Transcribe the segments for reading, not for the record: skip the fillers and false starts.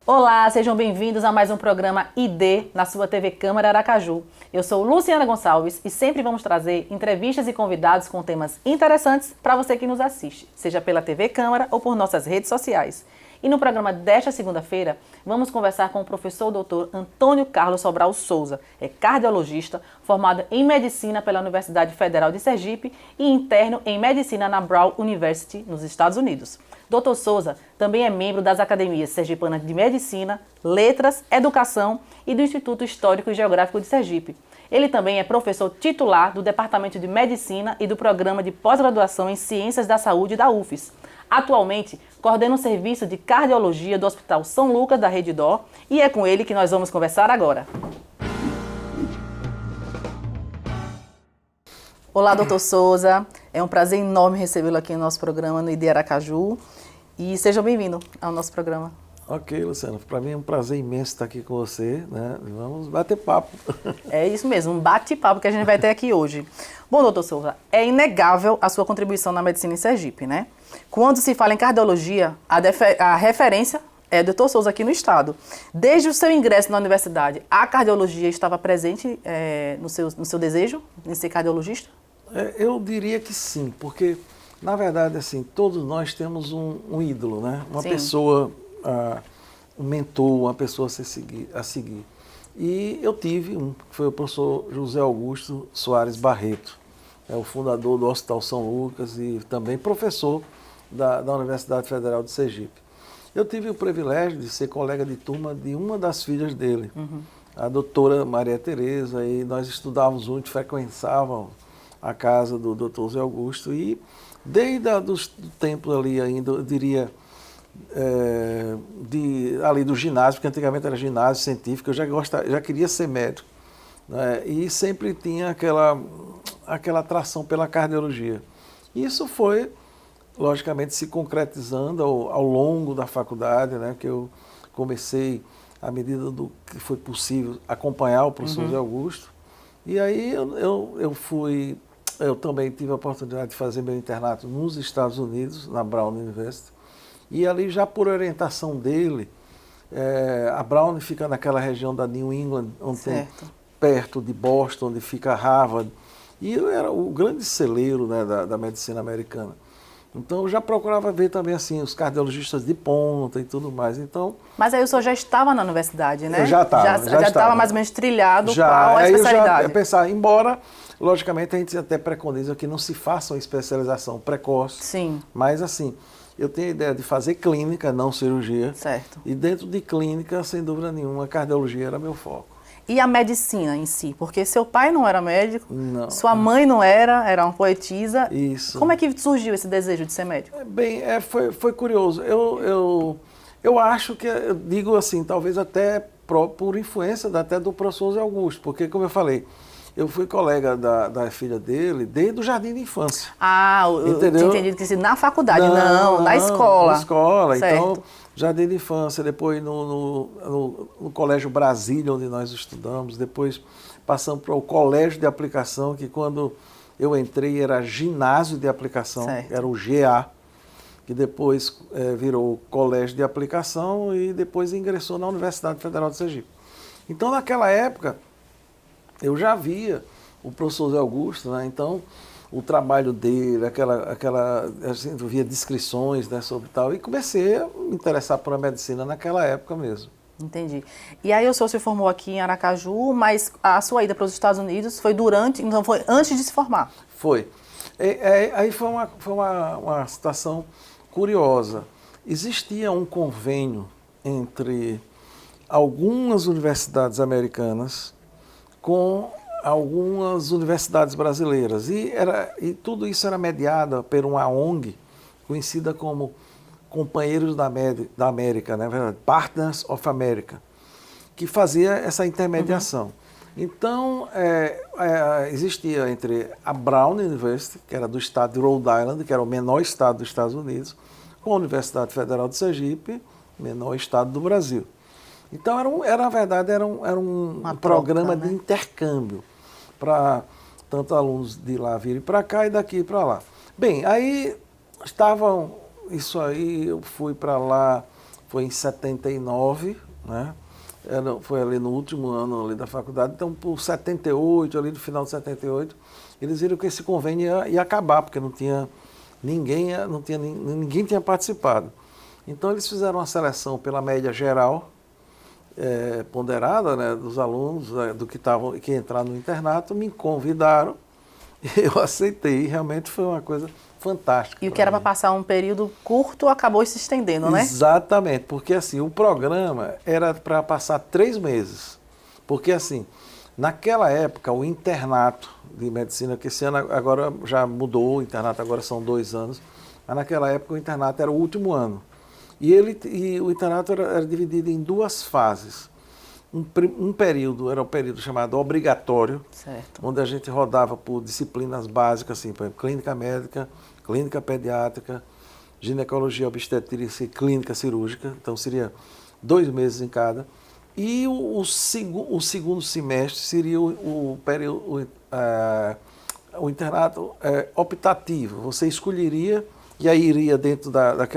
Olá, sejam bem-vindos a mais um programa ID na sua TV Câmara Aracaju. Eu sou Luciana Gonçalves e sempre vamos trazer entrevistas e convidados com temas interessantes para você que nos assiste, seja pela TV Câmara ou por nossas redes sociais. E no programa desta segunda-feira, vamos conversar com o professor Dr. Antônio Carlos Sobral Souza, cardiologista, formado em Medicina pela Universidade Federal de Sergipe e interno em Medicina na Brown University, nos Estados Unidos. Dr. Souza também é membro das Academias Sergipanas de Medicina, Letras, Educação e do Instituto Histórico e Geográfico de Sergipe. Ele também é professor titular do Departamento de Medicina e do Programa de Pós-Graduação em Ciências da Saúde da UFES. Atualmente, coordena o serviço de cardiologia do Hospital São Lucas da Rede D'Or e é com ele que nós vamos conversar agora. Olá, doutor Souza. É um prazer enorme recebê-lo aqui no nosso programa no ID Aracaju. E seja bem-vindo ao nosso programa. Ok, Luciano. Para mim é um prazer imenso estar aqui com você, né? Vamos bater papo. É isso mesmo, um bate-papo que a gente vai ter aqui hoje. Bom, doutor Souza, é inegável a sua contribuição na medicina em Sergipe, né? Quando se fala em cardiologia, a referência é o doutor Souza aqui no estado. Desde o seu ingresso na universidade, a cardiologia estava presente no seu desejo em ser cardiologista? Eu diria que sim, porque, na verdade, assim, todos nós temos um ídolo, né? Uma Sim. pessoa, um mentor, uma pessoa a seguir. E eu tive que foi o professor José Augusto Soares Barreto, o fundador do Hospital São Lucas e também professor da Universidade Federal de Sergipe. Eu tive o privilégio de ser colega de turma de uma das filhas dele, a doutora Maria Tereza, e nós estudávamos juntos, frequentávamos a casa do doutor José Augusto, e desde do tempo ali ainda, eu diria, ali do ginásio, porque antigamente era ginásio científico, eu já queria ser médico, né? E sempre tinha aquela atração pela cardiologia. Isso foi, logicamente, se concretizando ao longo da faculdade, né? Que eu comecei, à medida do que foi possível, acompanhar o professor José Augusto. E aí eu também tive a oportunidade de fazer meu internato nos Estados Unidos, na Brown University. E ali, já por orientação dele, a Brown fica naquela região da New England, onde tem, perto de Boston, onde fica Harvard. E eu era o grande celeiro, né, da medicina americana. Então, eu já procurava ver também assim, os cardiologistas de ponta e tudo mais. Então, mas aí o senhor já estava na universidade, né? Eu já estava. Já estava mais ou menos trilhado já, qual a especialidade. Eu já pensava, embora, logicamente, a gente até preconiza que não se faça uma especialização precoce. Sim. Mas, assim, eu tenho a ideia de fazer clínica, não cirurgia. Certo. E dentro de clínica, sem dúvida nenhuma, a cardiologia era meu foco. E a medicina em si? Porque seu pai não era médico, não, sua mãe não era uma poetisa. Isso. Como é que surgiu esse desejo de ser médico? Bem, foi curioso. Eu acho que, eu digo assim, talvez até por influência até do professor José Augusto, porque, como eu falei, eu fui colega da filha dele desde o jardim de infância. Eu tinha entendido que na faculdade, não, na escola. Na escola, certo. Então, jardim de infância, depois no Colégio Brasília, onde nós estudamos, depois passamos para o Colégio de Aplicação, que quando eu entrei era ginásio de aplicação, certo. Era o GA, que depois virou Colégio de Aplicação e depois ingressou na Universidade Federal de Sergipe. Então, naquela época, eu já via o professor José Augusto, né? Então, o trabalho dele, assim, eu via descrições, né, sobre tal, e comecei a me interessar por a medicina naquela época mesmo. Entendi. E aí o senhor se formou aqui em Aracaju, mas a sua ida para os Estados Unidos foi então foi antes de se formar? Foi. Aí foi uma situação curiosa. Existia um convênio entre algumas universidades americanas com algumas universidades brasileiras. E tudo isso era mediado por uma ONG, conhecida como Companheiros da América, né? Partners of America, que fazia essa intermediação. Então, existia entre a Brown University, que era do estado de Rhode Island, que era o menor estado dos Estados Unidos, com a Universidade Federal de Sergipe, menor estado do Brasil. Então, na verdade, era um programa, né, de intercâmbio, para tanto alunos de lá virem para cá e daqui para lá. Bem, aí estavam, isso aí, eu fui para lá foi em 79, né? Foi ali no último ano ali da faculdade. Então, por 78, ali no final de 78, eles viram que esse convênio ia acabar, porque ninguém tinha participado. Então, eles fizeram uma seleção pela média geral, ponderada, né, dos alunos que entraram no internato, me convidaram, eu aceitei, realmente foi uma coisa fantástica. E o que era para passar um período curto acabou se estendendo, né? Exatamente, porque assim, o programa era para passar 3 meses, porque assim, naquela época o internato de medicina, que esse ano agora já mudou, o internato agora são 2 anos, mas naquela época o internato era o último ano. E o internato era dividido em 2 fases. Um período era o período chamado obrigatório, certo, onde a gente rodava por disciplinas básicas, assim, por exemplo, clínica médica, clínica pediátrica, ginecologia obstetrícia e clínica cirúrgica. Então seria 2 meses em cada. E o segundo semestre seria o internato optativo. Você escolheria e aí iria dentro da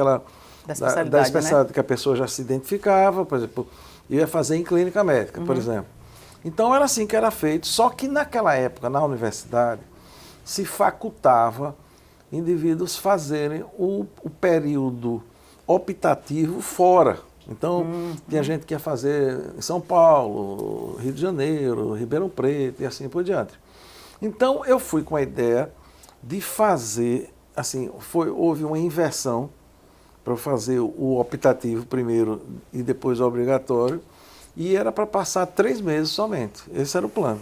especialidade, né, que a pessoa já se identificava, por exemplo, ia fazer em clínica médica, por exemplo. Então era assim que era feito, só que naquela época, na universidade, se facultava indivíduos fazerem o período optativo fora. Então, tinha gente que ia fazer em São Paulo, Rio de Janeiro, Ribeirão Preto e assim por diante. Então, eu fui com a ideia de fazer, assim, houve uma inversão para fazer o optativo primeiro e depois o obrigatório, e era para passar 3 meses somente. Esse era o plano.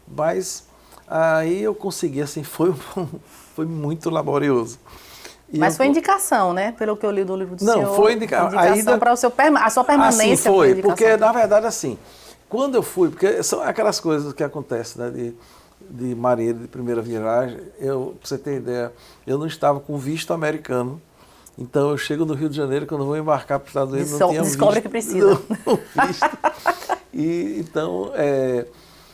Mas aí eu consegui, assim, foi muito laborioso. Mas foi indicação, né? Pelo que eu li do livro do senhor. Não, foi indicação para a sua permanência. Assim foi, porque na verdade assim, quando eu fui, porque são aquelas coisas que acontecem, né, de marinheiro de primeira viagem, para você ter ideia, eu não estava com visto americano, então eu chego no Rio de Janeiro, quando eu vou embarcar para os Estados Unidos, não tinha visto. Descobre que precisa. Visto.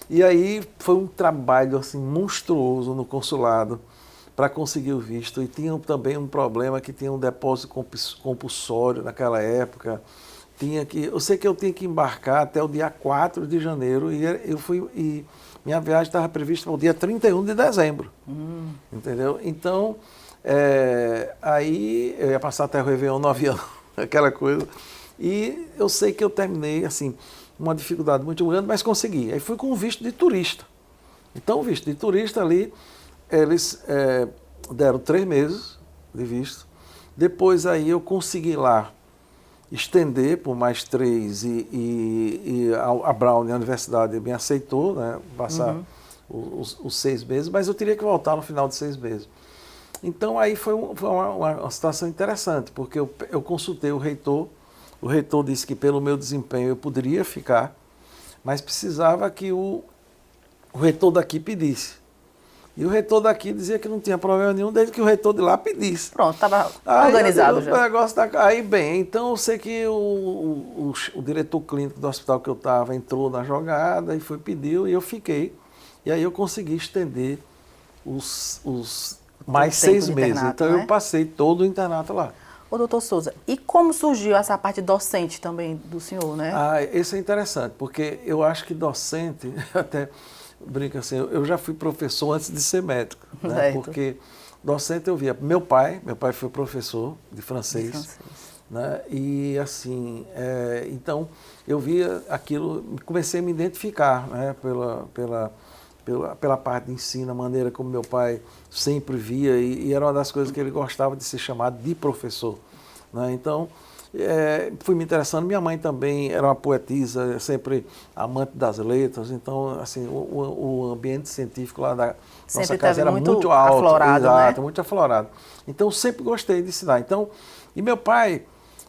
E aí foi um trabalho assim monstruoso no consulado para conseguir o visto. E tinha também um problema que tinha um depósito compulsório naquela época. Eu sei que eu tinha que embarcar até o dia 4 de janeiro e minha viagem estava prevista para o dia 31 de dezembro. Entendeu? Então, aí eu ia passar até o Réveillon no avião, aquela coisa. E eu sei que eu terminei, assim, uma dificuldade muito grande, mas consegui. Aí fui com o visto de turista. Então, o visto de turista ali, eles deram 3 meses de visto. Depois aí eu consegui lá estender por mais 3 e a Brown, a universidade, me aceitou, né, passar os 6 meses, mas eu teria que voltar no final de 6 meses. Então aí foi uma situação interessante, porque eu consultei o reitor disse que pelo meu desempenho eu poderia ficar, mas precisava que o reitor daqui pedisse. E o reitor daqui dizia que não tinha problema nenhum, desde que o reitor de lá pedisse. Pronto, estava organizado já. O negócio aí bem, então eu sei que o diretor clínico do hospital que eu estava entrou na jogada e pediu, e eu fiquei. E aí eu consegui estender os mais 6 meses. Então eu passei todo o internato lá. Ô, doutor Souza, e como surgiu essa parte docente também do senhor, né? Isso é interessante, porque eu acho que docente, até brinca assim, eu já fui professor antes de ser médico, né? Porque docente eu via. Meu pai foi professor de francês. Né? E assim, então eu via aquilo, comecei a me identificar, né? pela parte de ensino, a maneira como meu pai sempre via, e era uma das coisas que ele gostava de ser chamado de professor. Né? Então, fui me interessando. Minha mãe também era uma poetisa, sempre amante das letras, então, assim, o ambiente científico lá da nossa casa era muito alto. Aflorado, exato, né? muito aflorado. Então, sempre gostei de ensinar. Então, e meu pai,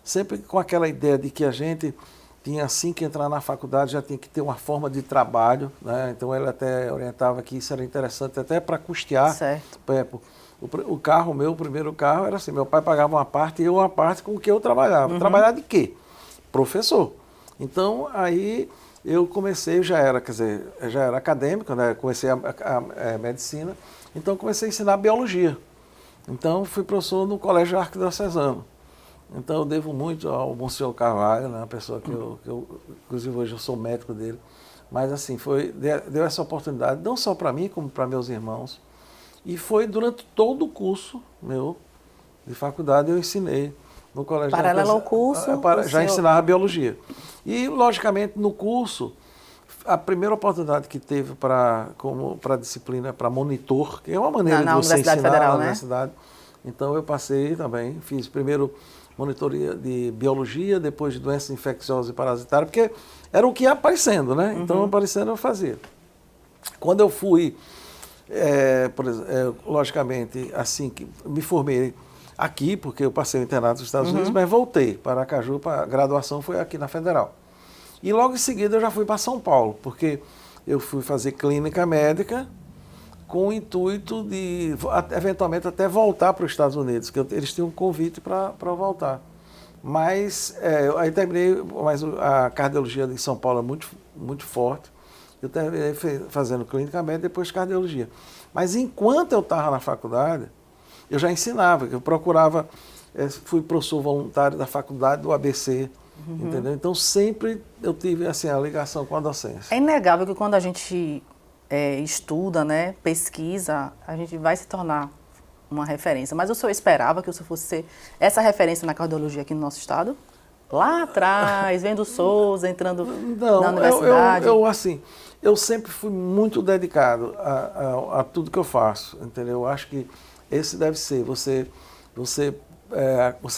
sempre com aquela ideia de que a gente tinha assim que entrar na faculdade, já tinha que ter uma forma de trabalho, né? Então ele até orientava que isso era interessante até para custear. Certo. O carro, o primeiro carro era assim, meu pai pagava uma parte e eu uma parte com o que eu trabalhava. Trabalhar de quê? Professor. Então aí eu comecei, já era acadêmico, né? Comecei a medicina, então comecei a ensinar biologia. Então fui professor no Colégio Arquidiocesano. Então eu devo muito ao Monsenhor Carvalho, né, uma pessoa que inclusive hoje eu sou médico dele, mas assim, deu essa oportunidade, não só para mim, como para meus irmãos, e foi durante todo o curso meu de faculdade eu ensinei no colégio. Paralelo ao curso? Já ensinava biologia. E, logicamente, no curso, a primeira oportunidade que teve para a disciplina, para monitor, que é uma maneira de você ensinar Federal, na né? universidade. Então, eu passei também, fiz primeiro monitoria de biologia, depois de doenças infecciosas e parasitárias, porque era o que ia aparecendo, né? Então, aparecendo eu fazia. Quando eu fui, por exemplo, logicamente, assim que me formei aqui, porque eu passei o internato nos Estados Unidos, mas voltei para Aracaju, para a graduação foi aqui na Federal. E logo em seguida eu já fui para São Paulo, porque eu fui fazer clínica médica com o intuito de, eventualmente, até voltar para os Estados Unidos, que eles tinham um convite para voltar. Mas aí terminei, mas a cardiologia de São Paulo é muito, muito forte. Eu terminei fazendo clínica médica e depois cardiologia. Mas enquanto eu estava na faculdade, eu já ensinava, eu procurava, fui professor voluntário da faculdade do ABC, entendeu? Então sempre eu tive assim, a ligação com a docência. É inegável que quando a gente estuda, né, pesquisa, a gente vai se tornar uma referência. Mas o senhor esperava que o senhor fosse ser essa referência na cardiologia aqui no nosso estado? Lá atrás, vendo o Souza, entrando na universidade? Eu sempre fui muito dedicado a tudo que eu faço, entendeu? Eu acho que esse deve ser, você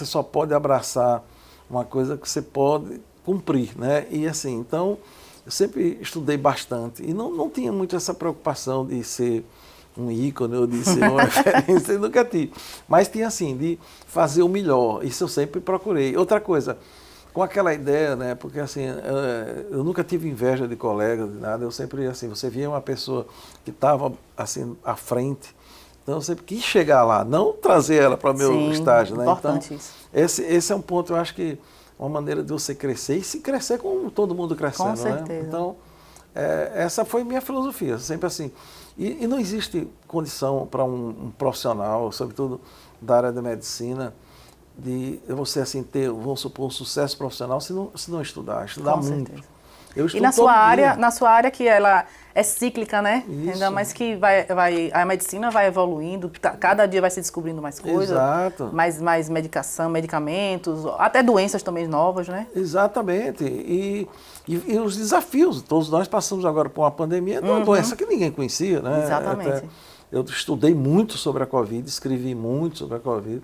só pode abraçar uma coisa que você pode cumprir, né? E assim, então, eu sempre estudei bastante e não tinha muito essa preocupação de ser um ícone ou de ser uma referência, eu nunca tive. Mas tinha assim, de fazer o melhor, isso eu sempre procurei. Outra coisa, com aquela ideia, né? Porque assim, eu nunca tive inveja de colegas, de nada, eu sempre, assim, você via uma pessoa que estava assim, à frente, então eu sempre quis chegar lá, não trazer ela para o meu estágio, né? Importante então, isso. Esse é um ponto, eu acho que uma maneira de você crescer, e se crescer com todo mundo crescendo, com certeza. né? Então, essa foi minha filosofia, sempre assim. E não existe condição para um profissional, sobretudo da área da medicina, de você assim ter, vamos supor, um sucesso profissional se não estudar com muito. Certeza. Eu estudo e na sua área que ela é cíclica, né? Isso. Ainda mais que a medicina vai evoluindo, cada dia vai se descobrindo mais coisas. Exato. Mais medicação, medicamentos, até doenças também novas, né? Exatamente. E os desafios, todos nós passamos agora por uma pandemia, uma doença que ninguém conhecia, né? Exatamente. Eu estudei muito sobre a Covid, escrevi muito sobre a Covid,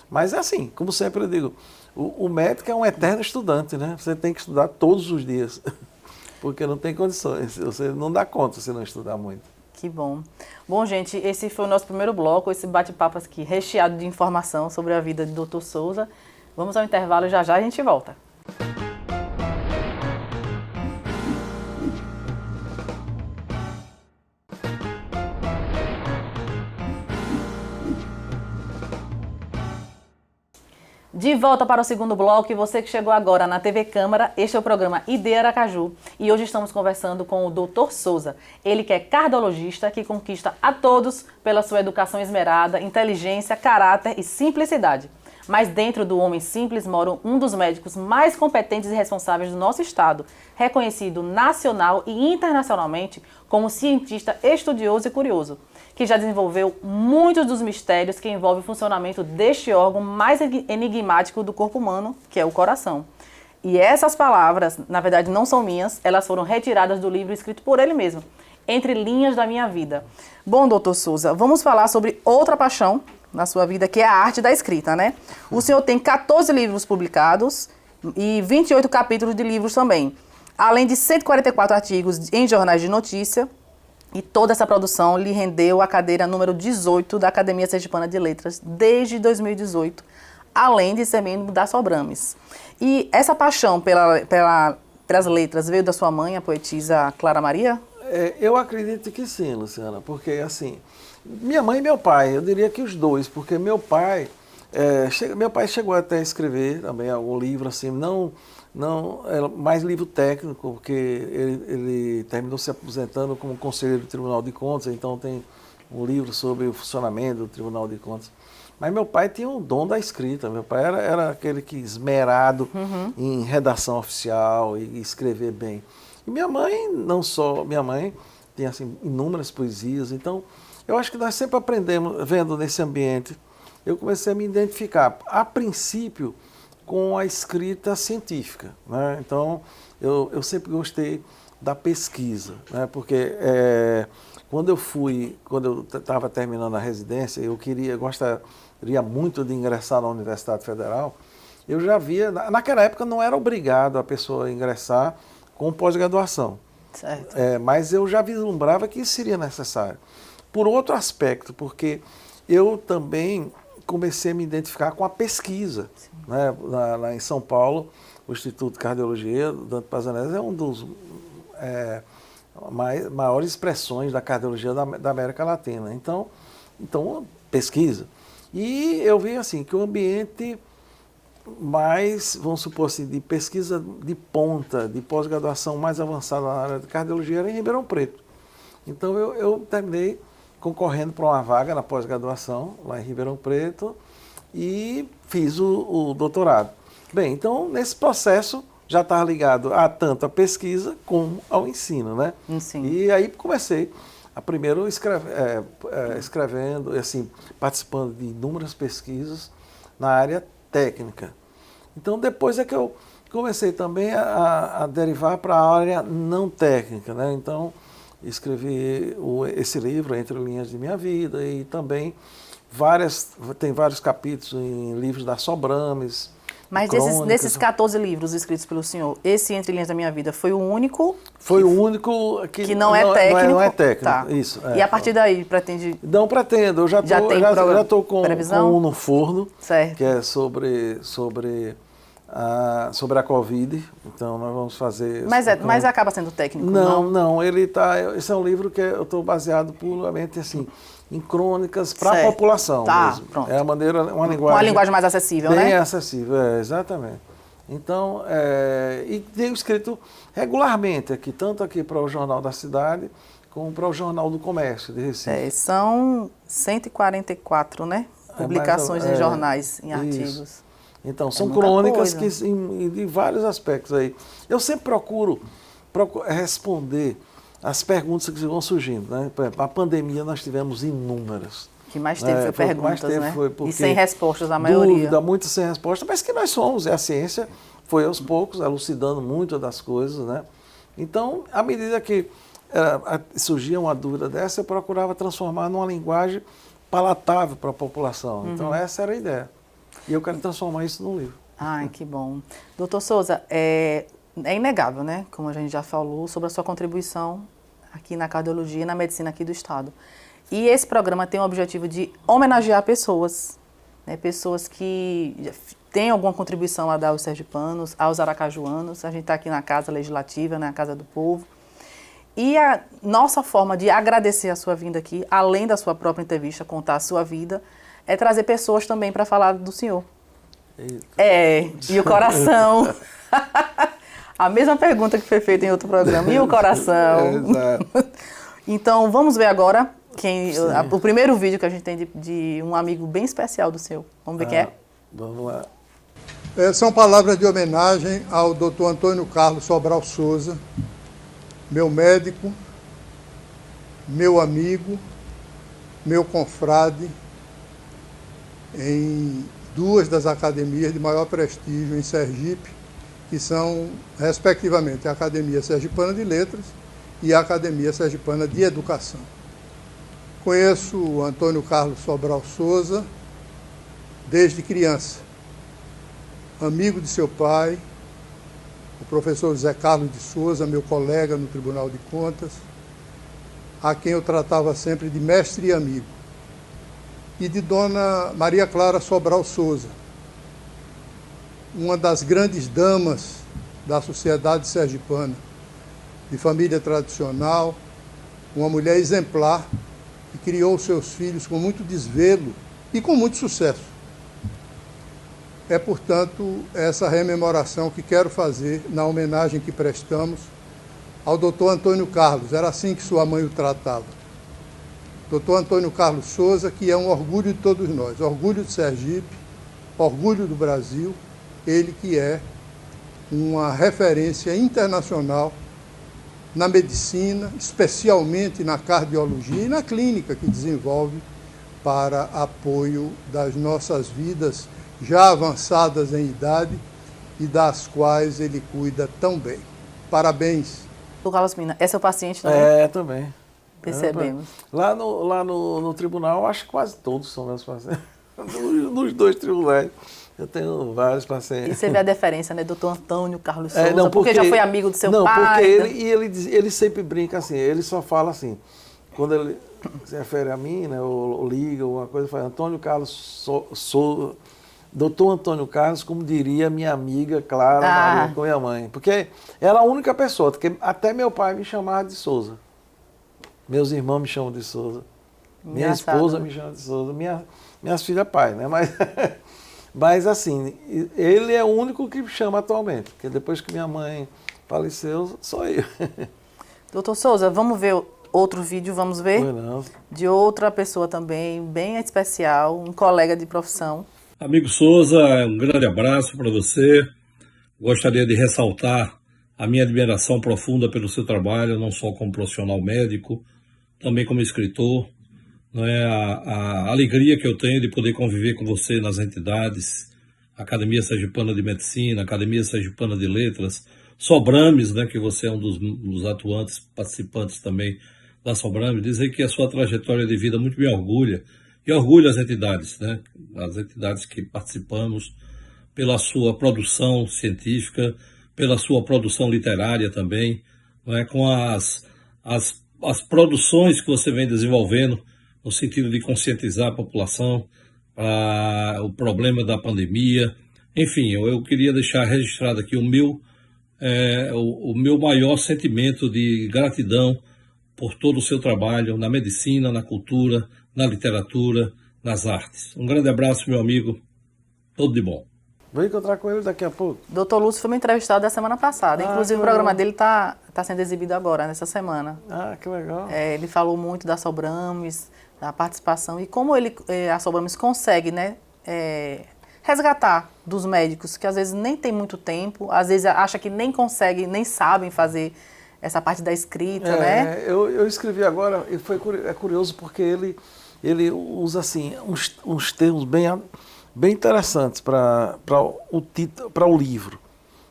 mas é assim, como sempre eu digo, o médico é um eterno estudante, né? Você tem que estudar todos os dias. Porque não tem condições, você não dá conta se não estudar muito. Que bom. Bom, gente, esse foi o nosso primeiro bloco, esse bate-papo aqui recheado de informação sobre a vida do Dr. Souza. Vamos ao intervalo, já a gente volta. De volta para o segundo bloco, e você que chegou agora na TV Câmara, este é o programa ID Aracaju e hoje estamos conversando com o Dr. Souza, ele que é cardiologista, que conquista a todos pela sua educação esmerada, inteligência, caráter e simplicidade. Mas dentro do homem simples mora um dos médicos mais competentes e responsáveis do nosso estado, reconhecido nacional e internacionalmente como cientista estudioso e curioso, que já desenvolveu muitos dos mistérios que envolvem o funcionamento deste órgão mais enigmático do corpo humano, que é o coração. E essas palavras, na verdade, não são minhas, elas foram retiradas do livro escrito por ele mesmo, Entre Linhas da Minha Vida. Bom, doutor Souza, vamos falar sobre outra paixão na sua vida, que é a arte da escrita, né? O senhor tem 14 livros publicados e 28 capítulos de livros também, além de 144 artigos em jornais de notícia. E toda essa produção lhe rendeu a cadeira número 18 da Academia Sergipana de Letras desde 2018, além de ser membro da Sobrames. E essa paixão pelas letras veio da sua mãe, a poetisa Clara Maria? Eu acredito que sim, Luciana, porque assim, minha mãe e meu pai, eu diria que os dois, porque meu pai chegou até a escrever também algum livro, assim, não mais livro técnico, porque ele terminou se aposentando como conselheiro do Tribunal de Contas, então tem um livro sobre o funcionamento do Tribunal de Contas. Mas meu pai tinha o dom da escrita. Meu pai era aquele que esmerado em redação oficial e escrever bem. E minha mãe, não só, minha mãe tem assim, inúmeras poesias. Então, eu acho que nós sempre aprendemos, vendo nesse ambiente, eu comecei a me identificar, a princípio, com a escrita científica, né? Então, eu sempre gostei da pesquisa, né? Porque quando eu estava terminando a residência, gostaria muito de ingressar na Universidade Federal, eu já via, naquela época não era obrigado a pessoa ingressar com pós-graduação, Certo. mas eu já vislumbrava que isso seria necessário. Por outro aspecto, porque eu também comecei a me identificar com a pesquisa, né? Lá em São Paulo, o Instituto de Cardiologia, do Dante Pazanese, é um dos maiores expressões da cardiologia da América Latina. Então, pesquisa. E eu vi assim, que o ambiente mais, vamos supor assim, de pesquisa de ponta, de pós-graduação mais avançada na área de cardiologia era em Ribeirão Preto. Então, eu terminei concorrendo para uma vaga na pós-graduação, lá em Ribeirão Preto, e fiz o doutorado. Bem, então, nesse processo, já estava ligado tanto à pesquisa como ao ensino, né? Sim. E aí comecei a primeiro escrevendo, assim, participando de inúmeras pesquisas na área técnica. Então, depois é que eu comecei também a derivar para a área não técnica, né? Então, escrevi esse livro, Entre Linhas de Minha Vida, e também tem vários capítulos em livros da Sobrames. Mas desses 14 livros escritos pelo senhor, esse Entre Linhas da Minha Vida foi o único? Foi o único que não é técnico? Não é técnico, tá. Isso. E a partir daí, pretende... Não pretendo, eu já estou com um no forno, certo. Que é sobre a Covid, então nós vamos fazer... Mas acaba sendo técnico, não? Não, esse é um livro que eu estou baseado puramente assim, em crônicas para a população mesmo. Pronto. É uma linguagem... Uma linguagem mais acessível, bem né? Bem acessível, exatamente. Então, e tenho escrito regularmente aqui, tanto aqui para o Jornal da Cidade, como para o Jornal do Comércio de Recife. São 144, né? Publicações em jornais, em artigos. Isso. Então, são crônicas de vários aspectos aí. Eu sempre procuro responder as perguntas que vão surgindo, né? Por exemplo, a pandemia nós tivemos inúmeras. O que mais teve foi perguntas, né? E sem respostas, a maioria. Dúvida, muitas sem resposta, mas que nós somos, a ciência foi aos poucos elucidando muito das coisas, né? Então, à medida que surgia uma dúvida dessa, eu procurava transformar numa linguagem palatável para a população. Então, essa era a ideia. E eu quero transformar isso num livro. Ai, que bom. Doutor Souza, é inegável, né? Como a gente já falou, sobre a sua contribuição aqui na cardiologia e na medicina aqui do Estado. E esse programa tem o objetivo de homenagear pessoas, né? Pessoas que têm alguma contribuição a dar aos sergipanos, aos aracajuanos. A gente está aqui na Casa Legislativa, na Casa do Povo. E a nossa forma de agradecer a sua vinda aqui, além da sua própria entrevista, contar a sua vida, é trazer pessoas também para falar do senhor. E o coração. A mesma pergunta que foi feita em outro programa. E o coração? Exato. Então, vamos ver agora o primeiro vídeo que a gente tem de um amigo bem especial do senhor. Vamos ver quem é? Vamos lá. São palavras de homenagem ao Dr. Antônio Carlos Sobral Souza, meu médico, meu amigo, meu confrade, em duas das academias de maior prestígio em Sergipe, que são, respectivamente, a Academia Sergipana de Letras e a Academia Sergipana de Educação. Conheço o Antônio Carlos Sobral Souza desde criança, amigo de seu pai, o professor José Carlos de Souza, meu colega no Tribunal de Contas, a quem eu tratava sempre de mestre e amigo, e de Dona Maria Clara Sobral Souza, uma das grandes damas da sociedade sergipana, de família tradicional, uma mulher exemplar, que criou seus filhos com muito desvelo e com muito sucesso. É, portanto, essa rememoração que quero fazer na homenagem que prestamos ao Dr. Antônio Carlos. Era assim que sua mãe o tratava. Dr. Antônio Carlos Souza, que é um orgulho de todos nós, orgulho de Sergipe, orgulho do Brasil, ele que é uma referência internacional na medicina, especialmente na cardiologia e na clínica que desenvolve para apoio das nossas vidas já avançadas em idade e das quais ele cuida tão bem. Parabéns. Doutor Carlos Pina, é seu paciente também? É, também. Percebemos. Lá no tribunal, acho que quase todos são meus pacientes. Nos 2 tribunais, eu tenho vários pacientes. E você vê a diferença, né, doutor Antônio Carlos Souza, não, porque já foi amigo do seu pai. Não, porque ele sempre brinca assim, ele só fala assim, quando ele se refere a mim, né, ou liga, ou uma coisa, fala Antônio Carlos Souza, doutor Antônio Carlos, como diria minha amiga Clara Maria com minha mãe, porque ela é a única pessoa, porque até meu pai me chamava de Souza. Meus irmãos me chamam de Souza. Minha esposa me chama de Souza. Minhas filhas, pai, né? Mas assim, ele é o único que me chama atualmente. Porque depois que minha mãe faleceu, só eu. Doutor Souza, vamos ver outro vídeo, vamos ver? Não. De outra pessoa também, bem especial, um colega de profissão. Amigo Souza, um grande abraço para você. Gostaria de ressaltar a minha admiração profunda pelo seu trabalho, não só como profissional médico, também como escritor, né, a alegria que eu tenho de poder conviver com você nas entidades, Academia Sergipana de Medicina, Academia Sergipana de Letras, Sobrames, né, que você é um dos atuantes, participantes também da Sobrames, dizer que a sua trajetória de vida muito me orgulha, e orgulha as entidades, né, as entidades que participamos, pela sua produção científica, pela sua produção literária também, né, com as produções que você vem desenvolvendo no sentido de conscientizar a população para o problema da pandemia. Enfim, eu queria deixar registrado aqui o meu maior sentimento de gratidão por todo o seu trabalho na medicina, na cultura, na literatura, nas artes. Um grande abraço, meu amigo. Tudo de bom. Vou encontrar com ele daqui a pouco. Doutor Lúcio foi meu entrevistado da semana passada. Inclusive, o programa dele está sendo exibido agora, nessa semana. Ah, que legal. Ele falou muito da Sobrames, da participação e como a Sobrames consegue, né, resgatar dos médicos que às vezes nem tem muito tempo, às vezes acha que nem conseguem, nem sabem fazer essa parte da escrita, né? Eu escrevi agora, e é curioso porque ele usa assim uns termos bem interessantes para o livro.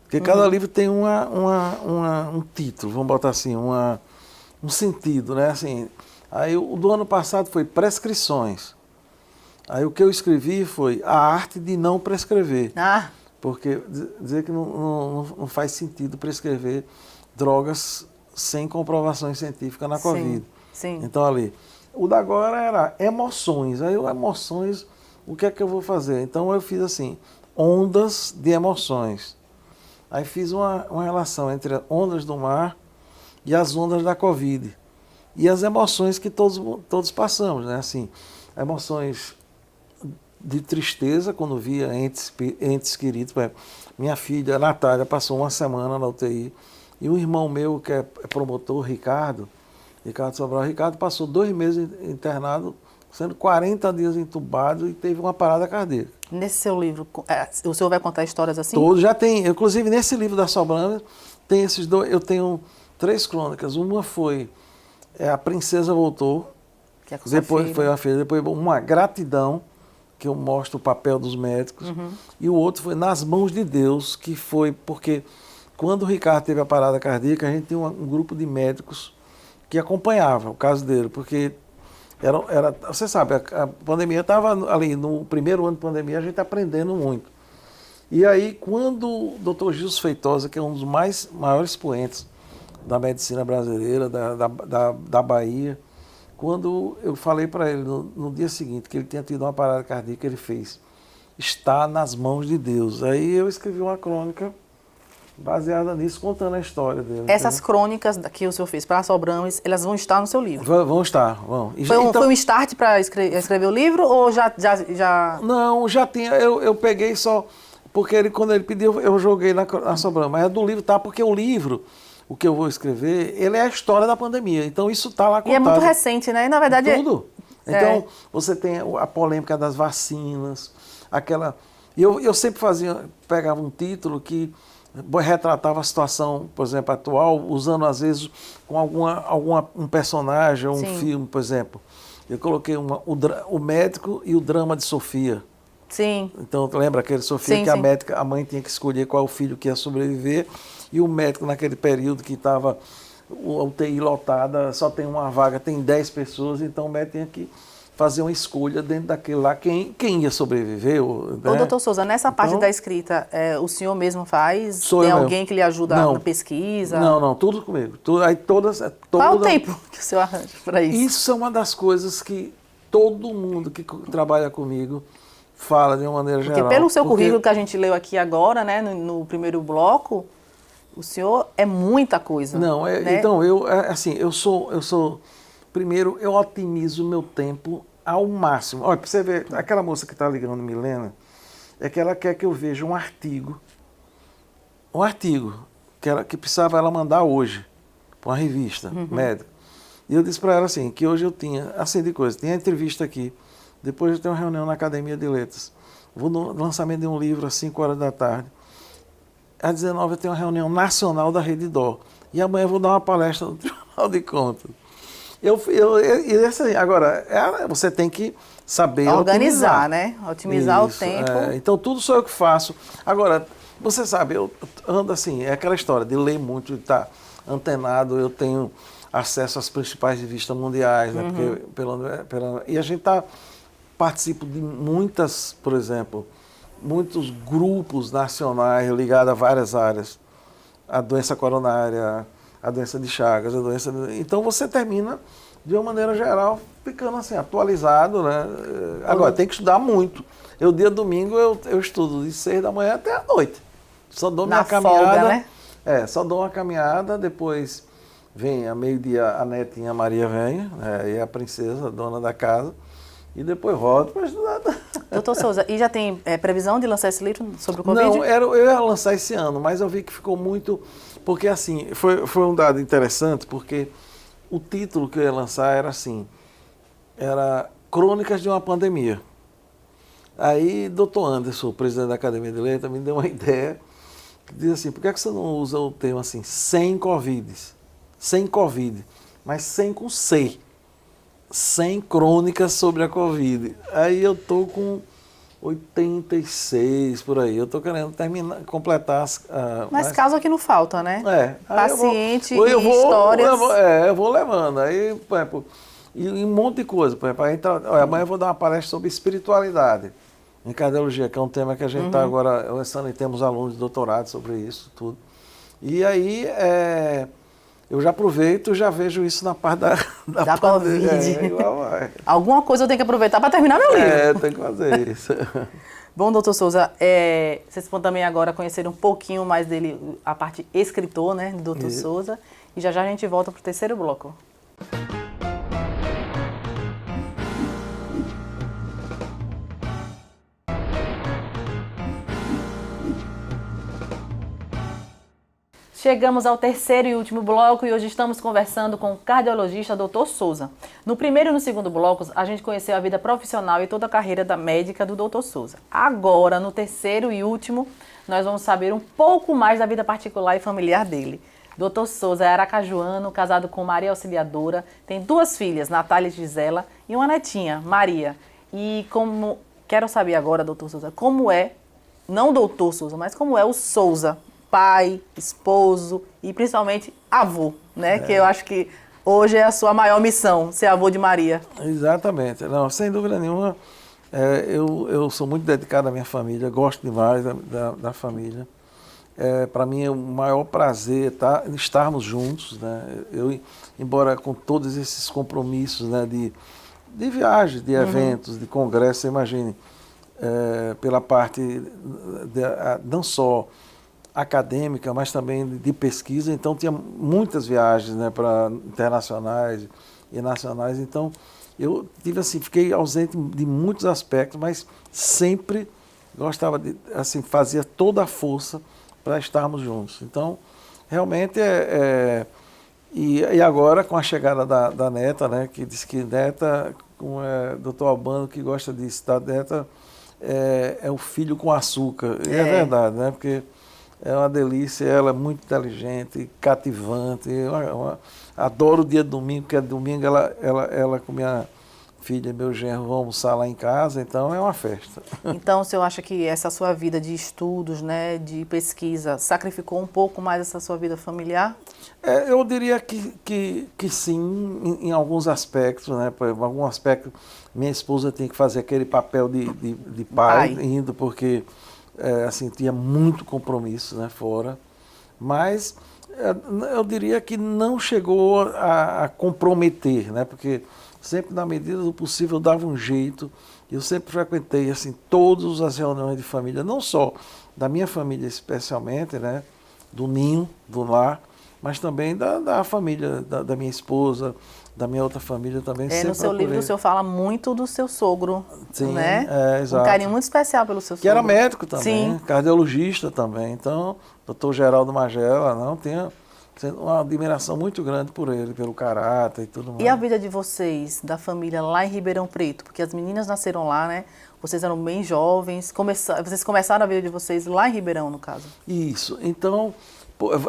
Porque cada livro tem um título, vamos botar assim, um sentido, né? Assim, aí o do ano passado foi prescrições. Aí o que eu escrevi foi a arte de não prescrever. Porque dizer que não faz sentido prescrever drogas sem comprovações científicas na Covid. Sim. Então ali, o da agora era emoções. Aí emoções, o que é que eu vou fazer? Então eu fiz assim, ondas de emoções. Aí fiz uma relação entre as ondas do mar e as ondas da Covid. E as emoções que todos passamos, né? Assim, emoções de tristeza quando via entes queridos. Minha filha, Natália, passou uma semana na UTI. E um irmão meu, que é promotor, Ricardo Sobral, Ricardo passou 2 meses internado, sendo 40 dias entubado e teve uma parada cardíaca. Nesse seu livro, o senhor vai contar histórias assim? Todos, já tem. Inclusive, nesse livro da Sobrames, tem esses dois. Eu tenho 3 crônicas. Uma foi A Princesa Voltou. Que é com depois filha. foi a filha. Depois uma Gratidão, que eu mostro o papel dos médicos. E o outro foi Nas Mãos de Deus, que foi porque quando o Ricardo teve a parada cardíaca, a gente tinha um grupo de médicos que acompanhava o caso dele, porque você sabe, a pandemia estava ali, no primeiro ano de pandemia, a gente aprendendo muito. E aí, quando o Dr. Gilson Feitosa, que é um dos maiores expoentes da medicina brasileira, da Bahia, quando eu falei para ele no dia seguinte que ele tinha tido uma parada cardíaca, ele fez, está nas mãos de Deus. Aí eu escrevi uma crônica baseada nisso, contando a história dele. Essas crônicas que o senhor fez para a Sobrames, elas vão estar no seu livro? Vão estar, vão. Foi um start para escrever o livro ou já... Não, já tinha, eu peguei só, porque quando ele pediu, eu joguei na Sobrames, mas a do livro tá, porque o livro o que eu vou escrever, ele é a história da pandemia. Então isso está lá contado. E é muito recente, né? E, na verdade... Tudo. Então, você tem a polêmica das vacinas, aquela... Eu sempre pegava um título que retratava a situação, por exemplo, atual, usando às vezes com um personagem ou um filme, por exemplo. Eu coloquei o médico e o drama de Sofia. Sim. Então, lembra aquele Sofia que a mãe tinha que escolher qual o filho que ia sobreviver, e o médico naquele período que estava a UTI lotada, só tem uma vaga, tem 10 pessoas, então o médico tinha que fazer uma escolha dentro daquele lá, quem ia sobreviver. Né? Ô, doutor Souza, nessa parte da escrita, o senhor mesmo faz? Sou tem eu alguém mesmo. que lhe ajuda na pesquisa? Não, tudo comigo. Qual é o tempo que o senhor arranja para isso? Isso é uma das coisas que todo mundo que trabalha comigo fala de uma maneira geral. Porque pelo seu currículo que a gente leu aqui agora, né, no primeiro bloco, o senhor é muita coisa. Não, né? Então, eu sou... Primeiro, eu otimizo o meu tempo ao máximo. Olha, para você ver, aquela moça que está ligando, Milena, é que ela quer que eu veja um artigo que precisava ela mandar hoje para uma revista médica. E eu disse para ela assim, que hoje eu tinha, assim de coisa, tinha entrevista aqui, depois eu tenho uma reunião na Academia de Letras, vou no lançamento de um livro às 5 horas da tarde, às 19 eu tenho uma reunião nacional da Rede Dó, e amanhã eu vou dar uma palestra no Tribunal de Contas. Assim, agora, você tem que saber organizar, otimizar. né? Otimizar Isso, o tempo. Então, tudo sou eu que faço. Agora, você sabe, eu ando assim, é aquela história de ler muito, de estar antenado, eu tenho acesso às principais revistas mundiais, né? Porque, e a gente participa de muitas, por exemplo, muitos grupos nacionais ligados a várias áreas. A doença coronária, a doença de Chagas, Então você termina, de uma maneira geral, ficando assim, atualizado, né? Agora, tem que estudar muito. Dia domingo eu estudo de 6 da manhã até a noite. Só dou minha caminhada. Folga, né? Só dou uma caminhada, depois vem a meio-dia a netinha Maria vem, e a princesa, a dona da casa, e depois volto para estudar. Doutor Souza, e já tem previsão de lançar esse livro sobre o Covid? Não, eu ia lançar esse ano, mas eu vi que ficou muito... Porque, assim, foi um dado interessante, porque o título que eu ia lançar era assim, era Crônicas de uma Pandemia. Aí, doutor Anderson, o presidente da Academia de Letras, me deu uma ideia, que diz assim, por que você não usa o termo assim, sem Covid, mas sem com C, 100 crônicas sobre a Covid. Aí eu tô com 86 por aí. Eu estou querendo completar as... Mas causa que não falta, né? Paciente histórias. Eu vou levando. Aí, por exemplo, e um monte de coisa. Por exemplo, amanhã eu vou dar uma palestra sobre espiritualidade em cardiologia, que é um tema que a gente está agora lançando e temos alunos de doutorado sobre isso, tudo. E aí, eu já aproveito, já vejo isso na parte da Covid. Alguma coisa eu tenho que aproveitar para terminar meu livro. Tem que fazer isso. Bom, doutor Souza, vocês vão também agora conhecer um pouquinho mais dele, a parte escritor, né, do doutor Souza. E já a gente volta para o terceiro bloco. Chegamos ao terceiro e último bloco e hoje estamos conversando com o cardiologista Dr. Souza. No primeiro e no segundo blocos, a gente conheceu a vida profissional e toda a carreira da médica do Dr. Souza. Agora, no terceiro e último, nós vamos saber um pouco mais da vida particular e familiar dele. Dr. Souza é aracajuano, casado com Maria Auxiliadora, tem 2 filhas, Natália e Gisela, e uma netinha, Maria. E quero saber agora, Dr. Souza, como é, não Dr. Souza, mas como é o Souza, pai, esposo e principalmente avô, né? Que eu acho que hoje é a sua maior missão, ser avô de Maria. Exatamente. Não, sem dúvida nenhuma, eu sou muito dedicado à minha família, gosto demais da família. Para mim é o maior prazer estarmos juntos, né? Embora com todos esses compromissos, né, de viagem, de eventos, de congresso, imagine, pela parte não só acadêmica, mas também de pesquisa, então tinha muitas viagens, né, para internacionais e nacionais, então eu fiquei ausente de muitos aspectos, mas sempre gostava de, fazia toda a força para estarmos juntos. Então, realmente e agora com a chegada da neta, né, que diz que neta, com doutor Albano, que gosta disso, da neta é o filho com açúcar. E é verdade, né, porque é uma delícia, ela é muito inteligente, cativante. Adoro o dia de domingo, porque domingo ela com minha filha e meu genro vão almoçar lá em casa, então é uma festa. Então, o senhor acha que essa sua vida de estudos, né, de pesquisa, sacrificou um pouco mais essa sua vida familiar? Eu diria que sim, em alguns aspectos, né? Por exemplo, em algum aspecto, minha esposa tinha que fazer aquele papel de pai, indo, porque assim, tinha muito compromisso, né, fora. Mas eu diria que não chegou a comprometer, né? Porque sempre na medida do possível eu dava um jeito. Eu sempre frequentei assim todas as reuniões de família, não só da minha família especialmente, né, do ninho, do lar, mas também da família da minha esposa, da minha outra família também. No seu livro o senhor fala muito do seu sogro, sim, né? Exato. Um carinho muito especial pelo seu sogro. Que era médico também, sim, cardiologista também. Então, doutor Geraldo Magela, tinha uma admiração muito grande por ele, pelo caráter e tudo mais. E a vida de vocês, da família lá em Ribeirão Preto? Porque as meninas nasceram lá, né? Vocês eram bem jovens, vocês começaram a vida de vocês lá em Ribeirão, no caso. Isso. Então,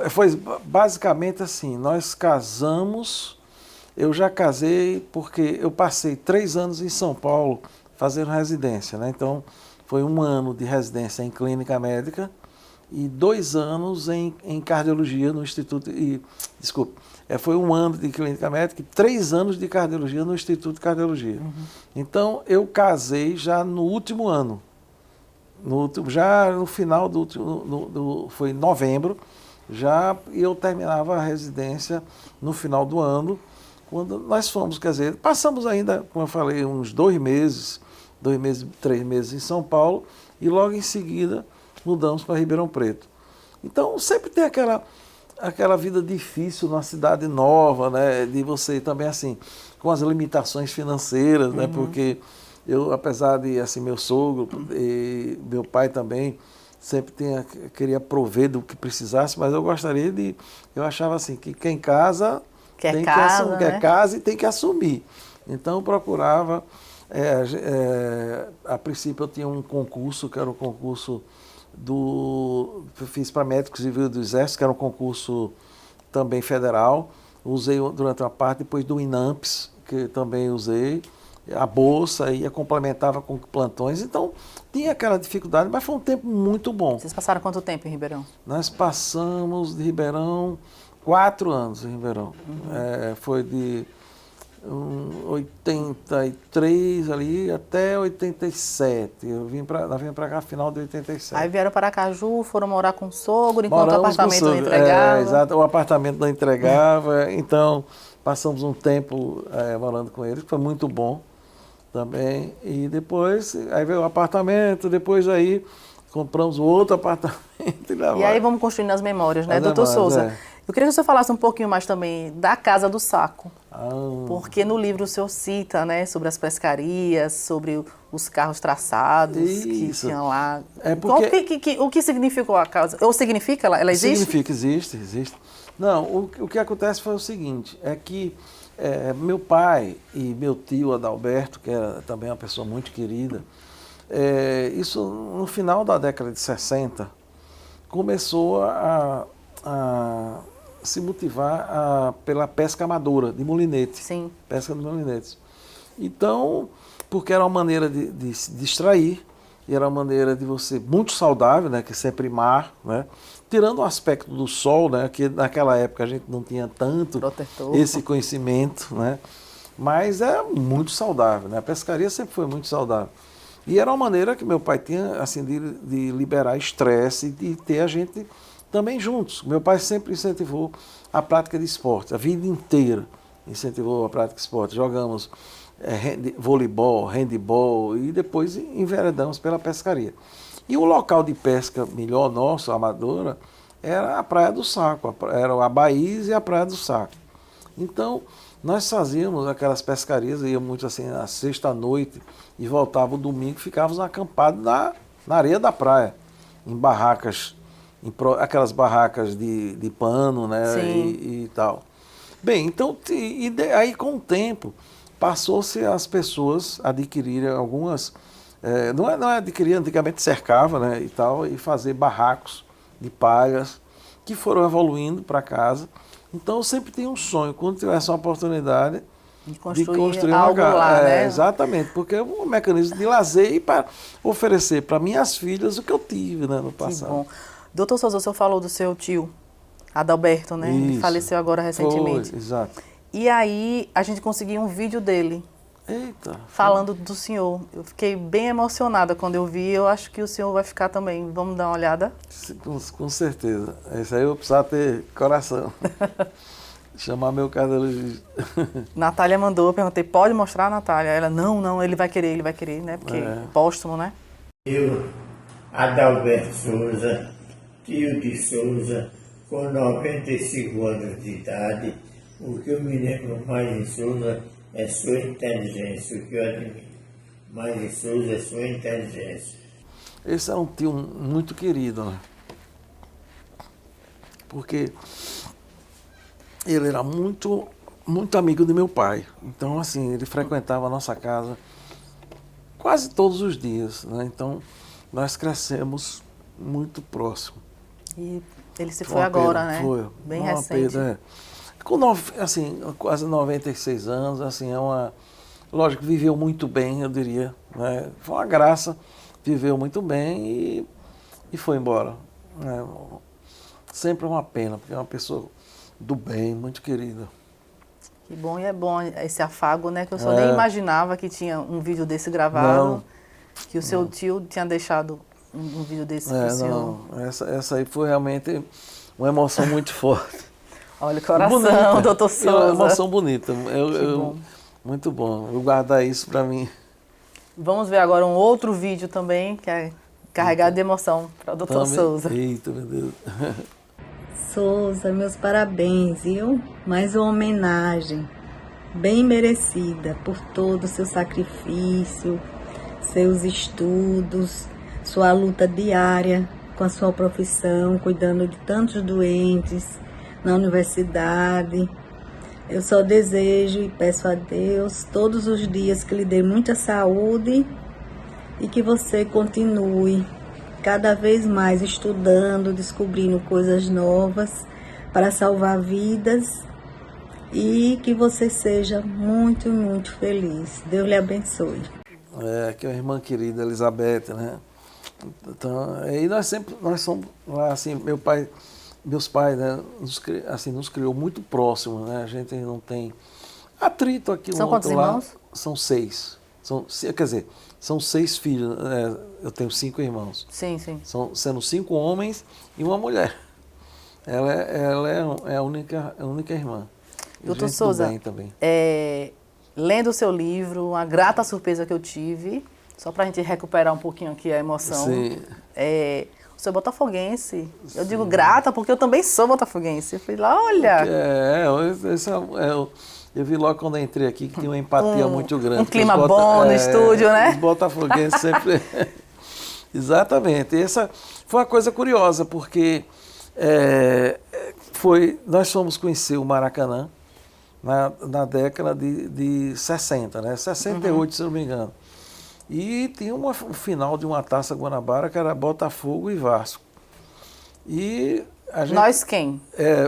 foi basicamente assim, nós casamos, eu já casei porque eu passei 3 anos em São Paulo fazendo residência, né? Então, foi 1 ano de residência em clínica médica e 2 anos em cardiologia no Instituto, foi 1 ano de clínica médica e 3 anos de cardiologia no Instituto de Cardiologia. Uhum. Então, eu casei já no último ano, já no final do último, foi em novembro, já eu terminava a residência no final do ano, quando nós fomos, quer dizer, passamos ainda, como eu falei, uns 2 meses, 3 meses em São Paulo, e logo em seguida mudamos para Ribeirão Preto. Então, sempre tem aquela vida difícil numa cidade nova, né, de você também, assim, com as limitações financeiras, né, porque eu, apesar de, assim, meu sogro e meu pai também, sempre queria prover do que precisasse, mas eu achava assim, que quem casa quer casa e tem que assumir. Então eu procurava, a princípio eu tinha um concurso, que era o concurso fiz para médico civil do Exército, que era um concurso também federal, usei durante uma parte, depois do INAMPS, que também usei, a bolsa, complementava com plantões, então tinha aquela dificuldade, mas foi um tempo muito bom. Vocês passaram quanto tempo em Ribeirão? Nós passamos de Ribeirão 4 anos em Ribeirão. Foi de 83 ali até 87. Nós vim para cá final de 87. Aí vieram para Aracaju, foram morar com o sogro, enquanto o apartamento não entregava. Exato, o apartamento não entregava, então passamos um tempo morando com ele, que foi muito bom também. E depois, aí veio o apartamento, depois aí compramos outro apartamento. E aí vamos construindo as memórias, né, doutor Souza? Eu queria que você falasse um pouquinho mais também da Casa do Saco. Porque no livro o senhor cita, né, sobre as pescarias, sobre os carros traçados que tinham lá. O que significou a casa? Ou significa? Ela existe? Significa, existe. Não, o que acontece foi o seguinte, é que meu pai e meu tio Adalberto, que era também uma pessoa muito querida, isso no final da década de 60, começou a se motivar pela pesca amadora de molinetes. Sim. Pesca de molinetes. Então, porque era uma maneira de se distrair, e era uma maneira de você, muito saudável, né, que é sempre mar, né, tirando o aspecto do sol, né, que naquela época a gente não tinha tanto protetor, esse conhecimento, né, mas é muito saudável, né, a pescaria sempre foi muito saudável. E era uma maneira que meu pai tinha, assim, de liberar estresse e de ter a gente também juntos. Meu pai sempre incentivou a prática de esporte, a vida inteira incentivou a prática de esporte. Jogamos voleibol, handebol e depois enveredamos pela pescaria. E o local de pesca melhor nosso, amadora, era a Praia do Saco, era a Baís e a Praia do Saco. Então, nós fazíamos aquelas pescarias, íamos muito assim na sexta-noite e voltava o domingo, ficávamos acampados na areia da praia, em barracas aquelas barracas de pano, né? Sim. E tal. Bem, então, aí com o tempo, passou-se as pessoas adquirirem algumas... não é adquirir, antigamente cercava, né, e tal, e fazer barracos de palhas, que foram evoluindo para casa. Então, eu sempre tinha um sonho, quando tivesse uma oportunidade... De construir uma algo casa. lá, né? Exatamente, porque é um mecanismo de lazer e para oferecer para minhas filhas o que eu tive, né, no passado. Que bom. Doutor Souza, o senhor falou do seu tio, Adalberto, né? Ele Isso. faleceu agora recentemente. Foi, exato. E aí a gente conseguiu um vídeo dele Eita. falando do senhor. Eu fiquei bem emocionada quando eu vi. Eu acho que o senhor vai ficar também. Vamos dar uma olhada? Com certeza. Isso aí eu precisava ter coração. Chamar meu cardiologista. Natália mandou, eu perguntei, pode mostrar, Natália? Ela, não, ele vai querer, né? Porque póstumo, né? Eu, Adalberto Souza, tio de Souza, com 95 anos de idade, o que eu me lembro mais em Souza é sua inteligência, o que eu admiro. Mais em Souza é sua inteligência. Esse era um tio muito querido, né? Porque ele era muito, muito amigo de meu pai. Então, assim, ele frequentava a nossa casa quase todos os dias, né? Então, nós crescemos muito próximo. E ele se foi agora, né? Foi. Bem Uma recente. perda, Com assim, quase 96 anos, assim, lógico, viveu muito bem, eu diria, né? Foi uma graça, viveu muito bem e foi embora, né? Sempre uma pena, porque é uma pessoa do bem, muito querida. Que bom, e é bom esse afago, né? Que eu só nem imaginava que tinha um vídeo desse gravado, Não. que o seu tio tinha deixado um vídeo desse pro senhor. Não, essa aí foi realmente uma emoção muito forte. Olha o coração, Bonita. doutor É uma Souza. emoção bonita. Bom. Muito bom. Eu vou guardar isso para mim. Vamos ver agora um outro vídeo também, que é carregado de emoção, para o doutor Souza. Eita, meu Deus. Souza, meus parabéns, viu? Mais uma homenagem bem merecida por todo o seu sacrifício, seus estudos, sua luta diária com a sua profissão, cuidando de tantos doentes na universidade. Eu só desejo e peço a Deus todos os dias que lhe dê muita saúde e que você continue cada vez mais estudando, descobrindo coisas novas para salvar vidas e que você seja muito, muito feliz. Deus lhe abençoe. Que é a irmã querida Elizabeth, né? Então, aí nós somos, assim, meus pais, né, nos criou muito próximo, né? A gente não tem atrito aqui São no quantos outro lado. irmãos? São 6. Quer dizer, são 6 filhos. Eu tenho 5 irmãos. Sim, sim. Sendo 5 homens e uma mulher. Ela é a única irmã. Doutor Gente do Souza, bem também. lendo o seu livro, uma grata surpresa que eu tive, só para a gente recuperar um pouquinho aqui a emoção. Sim. O senhor é botafoguense. Eu digo grata porque eu também sou botafoguense. Eu fui lá, olha... Eu vi logo quando eu entrei aqui que tinha uma empatia muito grande. Um clima bom no estúdio, né? Os botafoguenses sempre... Exatamente. Essa foi uma coisa curiosa, porque nós fomos conhecer o Maracanã na década de 60, né? 68, se não me engano. E tinha um final de uma Taça Guanabara que era Botafogo e Vasco. E a gente... Nós quem?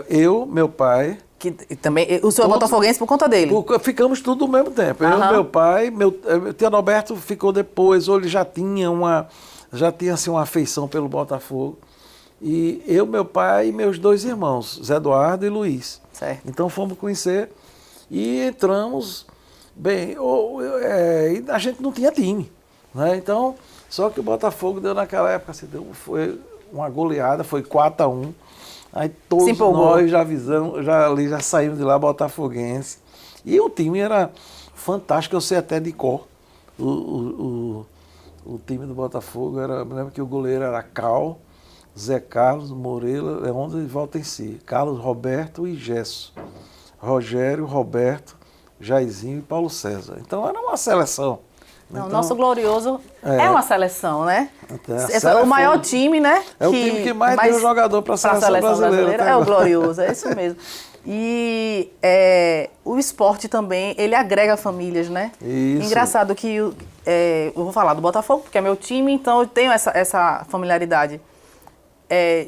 Eu, meu pai... Que também, o senhor é botafoguense por conta dele? Ficamos tudo ao mesmo tempo. Eu, meu pai, o tio Adalberto ficou depois, ou ele já tinha assim, uma afeição pelo Botafogo. E eu, meu pai e meus 2 irmãos, Zé Eduardo e Luiz. Certo. Então fomos conhecer e entramos, bem, a gente não tinha time, né? Então, só que o Botafogo deu naquela época, assim, foi uma goleada, foi 4-1. Aí todos nós já saímos de lá botafoguense. E o time era fantástico, eu sei até de cor. O time do Botafogo eu me lembro que o goleiro era Cal, Zé Carlos, Moreira, Leandro e Valtenci, Carlos Roberto e Gesso, Rogério, Roberto, Jairzinho e Paulo César. Então era uma seleção Não, Então, nosso Glorioso é uma seleção, né? É O maior time, né? É o time que mais deu jogador para a seleção brasileira. É o Glorioso, é isso mesmo. E o esporte também, ele agrega famílias, né? Isso. Engraçado que eu vou falar do Botafogo, porque é meu time, então eu tenho essa familiaridade.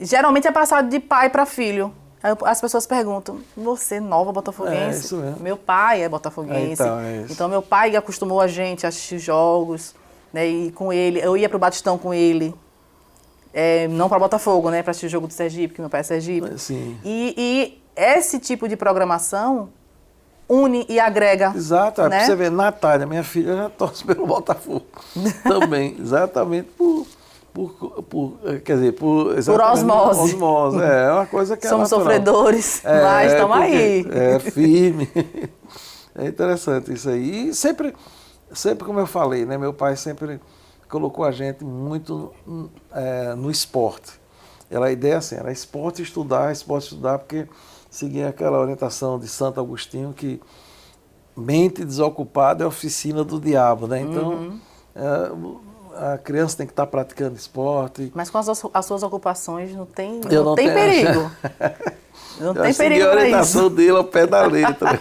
Geralmente é passado de pai para filho. Aí as pessoas perguntam, você nova botafoguense? É isso mesmo. Meu pai é botafoguense. Então Meu pai acostumou a gente a assistir jogos, né? E com ele, eu ia pro Batistão com ele. Não para Botafogo, né? Para assistir o jogo do Sergipe, porque meu pai é Sergipe. Sim. E esse tipo de programação une e agrega. Exato, né? Pra você ver, Natália, minha filha, já torce pelo Botafogo. Também, exatamente por osmose. Osmose. É uma coisa que Somos é natural. Sofredores, mas estamos aí. É firme. É interessante isso aí. E sempre como eu falei, né, meu pai sempre colocou a gente muito no esporte. A ideia assim, era esporte estudar, porque seguia aquela orientação de Santo Agostinho que mente desocupada é oficina do diabo, né? Então, a criança tem que estar praticando esporte. Mas com as suas ocupações não tem perigo. Não tem perigo a para orientação isso. dele ao pé da letra.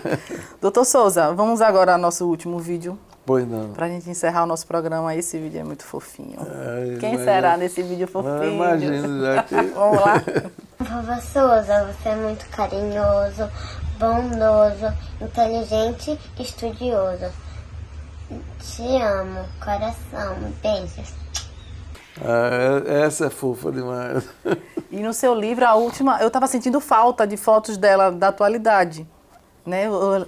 Doutor Souza, vamos agora ao nosso último vídeo. Pois não. Pra gente encerrar o nosso programa. Esse vídeo é muito fofinho. Quem será nesse vídeo fofinho? Imagino, já que... Vamos lá. Vovó Souza, você é muito carinhoso, bondoso, inteligente e estudioso. Te amo, coração, beijos. Essa é fofa demais. E no seu livro, a última, eu estava sentindo falta de fotos dela da atualidade, né? Eu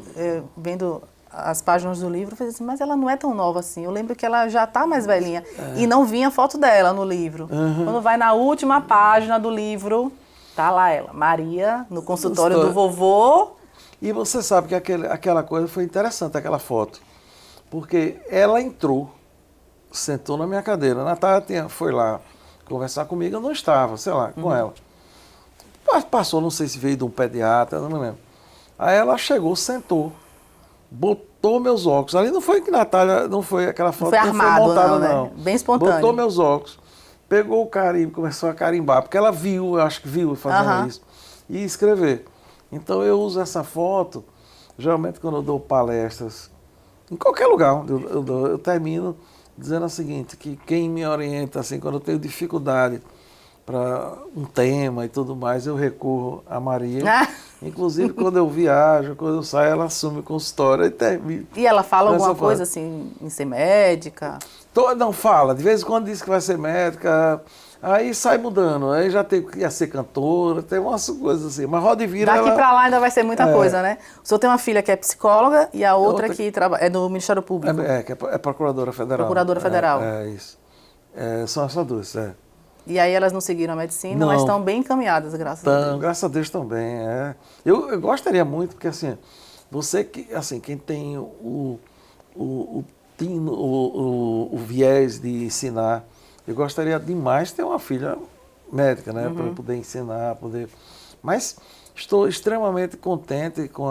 vendo as páginas do livro, eu falei assim, mas ela não é tão nova assim. Eu lembro que ela já está mais velhinha. E não vinha foto dela no livro. Quando vai na última página do livro, tá lá ela, Maria, no consultório do vovô. E você sabe que aquela coisa foi interessante, aquela foto. Porque ela entrou, sentou na minha cadeira. A Natália foi lá conversar comigo, eu não estava, sei lá, com ela. Passou, não sei se veio de um pediatra, não me lembro. Aí ela chegou, sentou, botou meus óculos. Ali não foi que Natália, não foi aquela foto não foi armado, foi montada, não, né? não. Bem espontâneo. Botou meus óculos, pegou o carimbo, começou a carimbar, porque ela viu, eu acho que viu fazendo isso, e escrever. Então eu uso essa foto, geralmente quando eu dou palestras, em qualquer lugar onde eu termino dizendo o seguinte, que quem me orienta, assim, quando eu tenho dificuldade para um tema e tudo mais, eu recorro a Maria. Inclusive, quando eu viajo, quando eu saio, ela assume o consultório e termina. E ela fala alguma coisa, assim, em ser médica? Não fala. De vez em quando diz que vai ser médica, aí sai mudando. Aí já ia ser cantora, tem umas coisas assim. Mas roda e vira. Daqui para lá ainda vai ser muita coisa, né? O senhor tem uma filha que é psicóloga e a outra que é do Ministério Público. Que é procuradora federal. Procuradora federal. É isso. São essas duas, E aí elas não seguiram a medicina, mas estão bem encaminhadas, graças a Deus. Graças a Deus também. Eu gostaria muito, porque assim, você que, assim, quem tem o viés de ensinar, eu gostaria demais de ter uma filha médica, né? Para poder ensinar, Mas estou extremamente contente com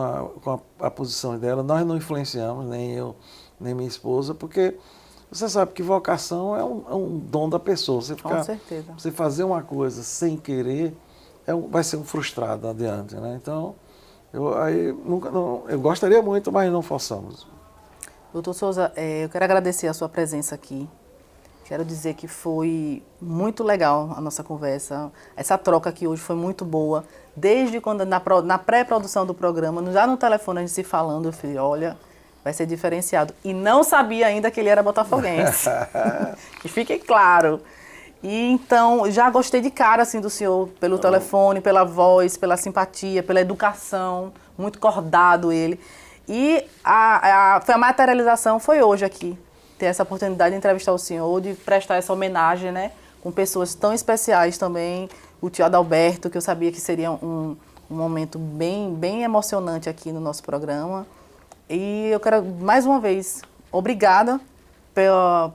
a posição dela. Nós não influenciamos, nem eu, nem minha esposa, porque você sabe que vocação é um dom da pessoa. Com certeza. Você fazer uma coisa sem querer vai ser um frustrado adiante, né? Então, eu gostaria muito, mas não forçamos. Doutor Souza, eu quero agradecer a sua presença aqui. Quero dizer que foi muito legal a nossa conversa. Essa troca aqui hoje foi muito boa. Desde quando, na pré-produção do programa, já no telefone a gente se falando, eu falei, olha, vai ser diferenciado. E não sabia ainda que ele era botafoguense. Que fique claro. E então, já gostei de cara assim, do senhor, pelo telefone, pela voz, pela simpatia, pela educação. Muito cordado ele. E a materialização foi hoje aqui. Ter essa oportunidade de entrevistar o senhor, de prestar essa homenagem, né? Com pessoas tão especiais também. O tio Adalberto, que eu sabia que seria um momento bem emocionante aqui no nosso programa. E eu quero, mais uma vez, obrigada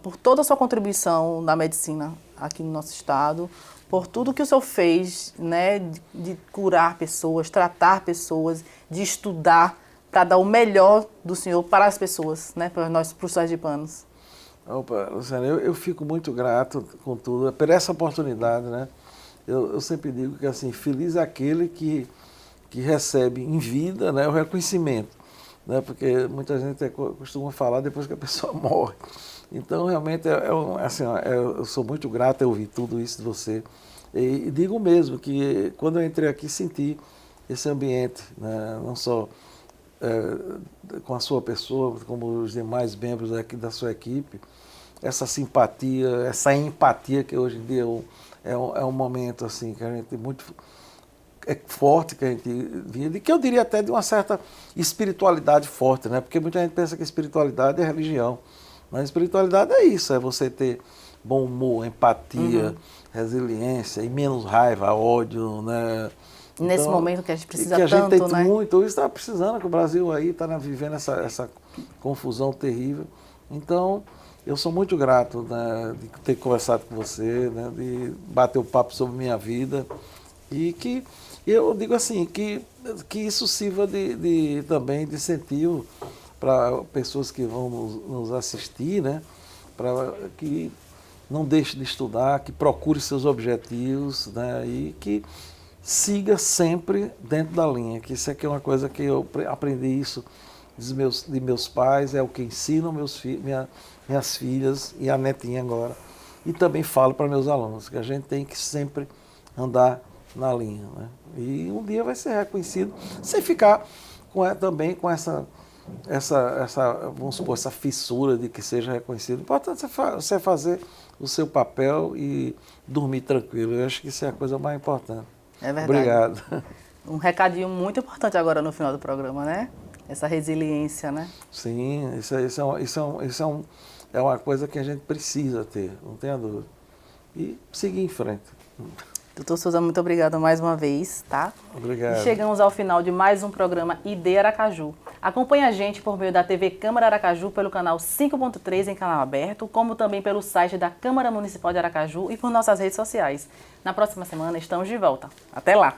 por toda a sua contribuição na medicina aqui no nosso estado, por tudo que o senhor fez, né, de curar pessoas, tratar pessoas, de estudar para dar o melhor do senhor para as pessoas, né, para nós, para os sergipanos. Opa, Luciana, eu fico muito grato com tudo, por essa oportunidade, né? Eu sempre digo que, assim, feliz é aquele que recebe em vida, né, o reconhecimento, né? Porque muita gente costuma falar depois que a pessoa morre. Então, realmente, eu sou muito grato a ouvir tudo isso de você. E digo mesmo que, quando eu entrei aqui, senti esse ambiente, né? Não só com a sua pessoa, como os demais membros aqui da sua equipe, essa simpatia, essa empatia que hoje em dia é um momento assim que a gente muito forte, que a gente vive, e que eu diria até de uma certa espiritualidade forte, né? Porque muita gente pensa que espiritualidade é religião, mas espiritualidade é isso, é você ter bom humor, empatia, resiliência e menos raiva, ódio, né? Nesse Então, momento que a gente precisa que a gente tanto, tem né? muito, hoje está precisando, que o Brasil aí está vivendo essa confusão terrível. Então, eu sou muito grato, né, de ter conversado com você, né, de bater o papo sobre minha vida. E que eu digo assim, que isso sirva também de incentivo para pessoas que vão nos assistir, né, para que não deixe de estudar, que procure seus objetivos, né, e que siga sempre dentro da linha, que isso aqui é uma coisa que eu aprendi isso de meus pais, é o que ensino minhas filhas e a netinha agora. E também falo para meus alunos, que a gente tem que sempre andar na linha, né? E um dia vai ser reconhecido, sem ficar também com essa, vamos supor, essa fissura de que seja reconhecido. O importante é você fazer o seu papel e dormir tranquilo. Eu acho que isso é a coisa mais importante. É verdade. Obrigado. Um recadinho muito importante agora no final do programa, né? Essa resiliência, né? Sim, isso é uma coisa que a gente precisa ter, não tenha dúvida. E seguir em frente. Doutor Souza, muito obrigada mais uma vez, tá? Obrigado. E chegamos ao final de mais um programa ID Aracaju. Acompanhe a gente por meio da TV Câmara Aracaju pelo canal 5.3 em canal aberto, como também pelo site da Câmara Municipal de Aracaju e por nossas redes sociais. Na próxima semana estamos de volta. Até lá!